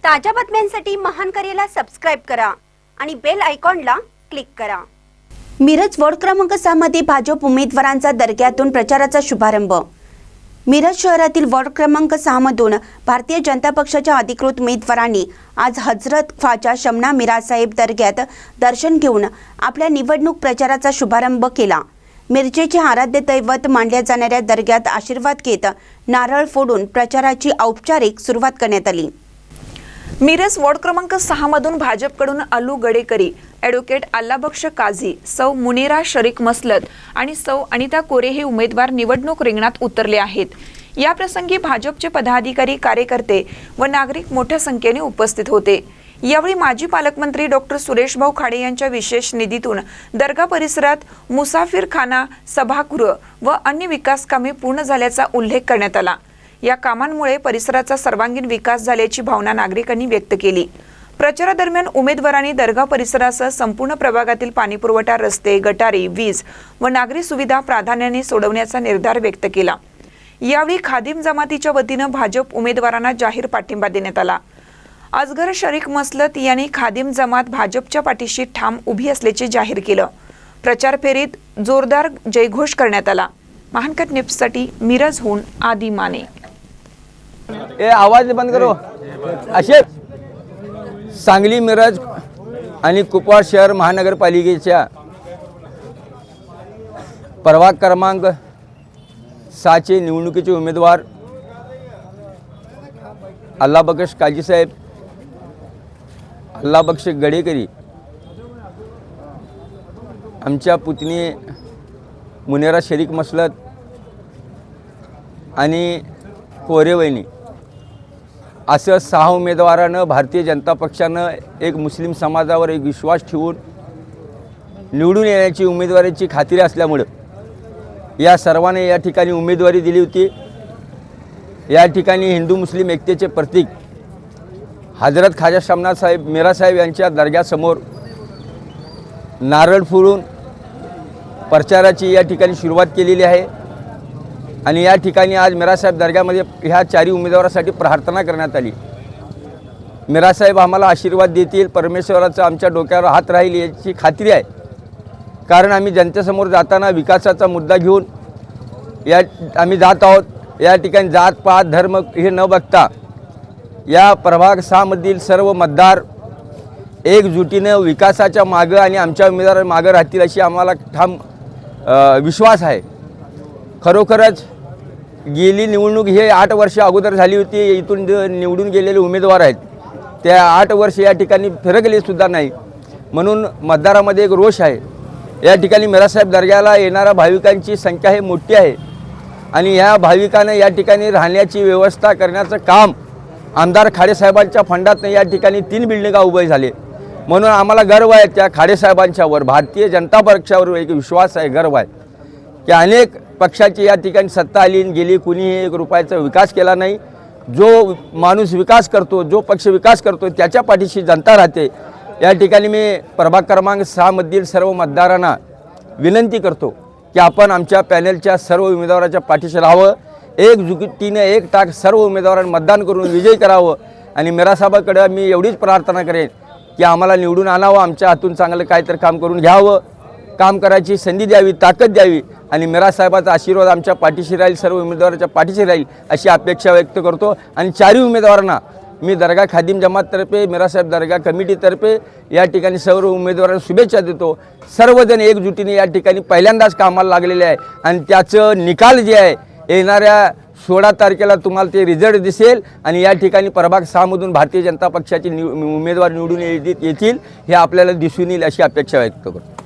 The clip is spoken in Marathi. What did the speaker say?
ताज्या बातम्यांसाठी महान करेला सबस्क्राइब करा आणि बेल आयकॉनला क्लिक करा। मिरज वॉर्ड क्रमांक 6 मध्ये भाजप उमेदवारांचा दर्ग्यातून प्रचाराचा शुभारंभ। मिरज शहरातील वॉर्ड क्रमांक 6 मधून भारतीय जनता पक्षाच्या अधिकृत उमेदवारांनी आज हजरत ख्वाजा शमना मिरासाहेब दर्ग्यात दर्शन घेऊन आपल्या निवडणूक प्रचाराचा शुभारंभ केला। मिरजेचे आराध्य दैवत मानल्या जाणाऱ्या दर्ग्यात आशीर्वाद घेत नारळ फोडून प्रचाराची औपचारिक सुरुवात करण्यात आली। मिरज वॉर्ड क्रमांक 6 मधून भाजपकडून अलू गडेकरी, ॲडव्होकेट अल्लाबक्ष काझी, सौ मुनीरा शरीक मसलत आणि सौ अनिता कोरे हे उमेदवार निवडणूक रिंगणात उतरले आहेत। या प्रसंगी भाजपचे पदाधिकारी, कार्यकर्ते व नागरिक मोठ्या संख्येने उपस्थित होते। यावेळी माजी पालकमंत्री डॉक्टर सुरेश भाऊ खाडे यांच्या विशेष निधीतून दर्गा परिसरात मुसाफिरखाना, सभागृह व अन्य विकास कामे पूर्ण झाल्याचा उल्लेख करण्यात आला। या कामांमुळे परिसराचा सर्वांगीण विकास झाल्याची भावना नागरिकांनी व्यक्त केली। प्रचारादरम्यान उमेदवारांनी दर्गा परिसरासह संपूर्ण प्रभागातील पाणीपुरवठा, रस्ते, गटारी, वीज व नागरी सुविधा प्राधान्याने सोडवण्याचा निर्धार व्यक्त केला। यावेळी खादिम जमातीच्या वतीनं भाजप उमेदवारांना जाहीर पाठिंबा देण्यात आला। असगर शरीक मसलत यांनी खादिम जमात भाजपच्या पाठीशी ठाम उभी असल्याचे जाहीर केलं। प्रचार फेरीत जोरदार जयघोष करण्यात आला। महानकट न्यूजसाठी मिरजहून आदी माने। ए आवाज बंद करो। असे सांगली, मिरज आणि कुपवाड शहर महानगरपालिकेच्या प्रभाग क्रमांक 6चे निवडणुकीचे उमेदवार अल्लाबक्ष काझी साहेब, अल्लाबक्ष गडेकरी, आमच्या पुतणी मुनेरा शरीक मसलत आणि कोरे वहिनी असं 6 उमेदवारानं भारतीय जनता पक्षानं एक मुस्लिम समाजावर एक विश्वास ठेवून निवडून येण्याची उमेदवारीची खात्री असल्यामुळे या सर्वांनी या ठिकाणी उमेदवारी दिली होती। या ठिकाणी हिंदू मुस्लिम एकतेचे प्रतीक हजरत ख्वाजा शमना साहेब मिरासाहेब यांच्या दर्ग्यासमोर नारळ फोडून प्रचाराची या ठिकाणी सुरुवात केलेली आहे। आणि या ठिकाणी आज मिरासाहेब दर्ग्यामध्ये ह्या 4 उमेदवारासाठी प्रार्थना करण्यात आली। मिरासाहेब आम्हाला आशीर्वाद देतील, परमेश्वराचा आमच्या डोक्यावर हात राहील याची खात्री आहे। कारण आम्ही जनतेसमोर जाताना विकासाचा मुद्दा घेऊन आम्ही जात आहोत। या ठिकाणी जात पात धर्म हे न बघता या प्रभाग 6 मधील सर्व मतदार एकजुटीनं विकासाच्या मागं आणि आमच्या उमेदवार मागं राहतील अशी आम्हाला ठाम विश्वास आहे। खरोखरच गेली निवडणूक हे 8 वर्ष अगोदर झाली होती। इथून निवडून गेलेले उमेदवार आहेत त्या 8 वर्ष या ठिकाणी फिरकले सुद्धा नाही, म्हणून मतदारामध्ये एक रोष आहे। या ठिकाणी मिरासाहेब दर्ग्याला येणाऱ्या भाविकांची संख्या हे मोठी आहे आणि ह्या भाविकांना या ठिकाणी राहण्याची व्यवस्था करण्याचं काम आमदार खाडेसाहेबांच्या फंडातनं या ठिकाणी 3 बिल्डिंगा उभे झाले। म्हणून आम्हाला गर्व आहे त्या खाडेसाहेबांच्यावर, भारतीय जनता पक्षावर एक विश्वास आहे, गर्व आहे की अनेक पक्षाची या ठिकाणी सत्ता आली गेली, कुणीही 1 रुपयाचा विकास केला नाही। जो माणूस विकास करतो, जो पक्ष विकास करतो त्याच्या पाठीशी जनता राहते। या ठिकाणी मी प्रभाग क्रमांक 6 मधील सर्व मतदारांना विनंती करतो की आपण आमच्या पॅनलच्या सर्व उमेदवाराच्या पाठीशी राहावं, एकजुटीने एकटाक सर्व उमेदवारांना मतदान करून विजयी करावं। आणि मिरासाहेबांकडे मी एवढीच प्रार्थना करेन की आम्हाला निवडून आणावं, आमच्या हातून चांगलं काहीतरी काम करून घ्यावं, काम करायची संधी द्यावी, ताकद द्यावी आणि मिरासाहेबाचा आशीर्वाद आमच्या पाठीशी राहील, सर्व उमेदवाराच्या पाठीशी राहील अशी अपेक्षा व्यक्त करतो। आणि 4 उमेदवारांना मी दर्गा खादिम जमाततर्फे, मिरासाहेब दर्गा कमिटीतर्फे या ठिकाणी सर्व उमेदवारांना शुभेच्छा देतो। सर्वजण एकजुटीने या ठिकाणी पहिल्यांदाच कामाला लागलेले आहे आणि त्याचं निकाल जे आहे येणाऱ्या 16 तारखेला तुम्हाला ते रिझल्ट दिसेल आणि या ठिकाणी प्रभाग 6 मधून भारतीय जनता पक्षाचे उमेदवार निवडून येतील हे आपल्याला दिसून येईल अशी अपेक्षा व्यक्त करतो।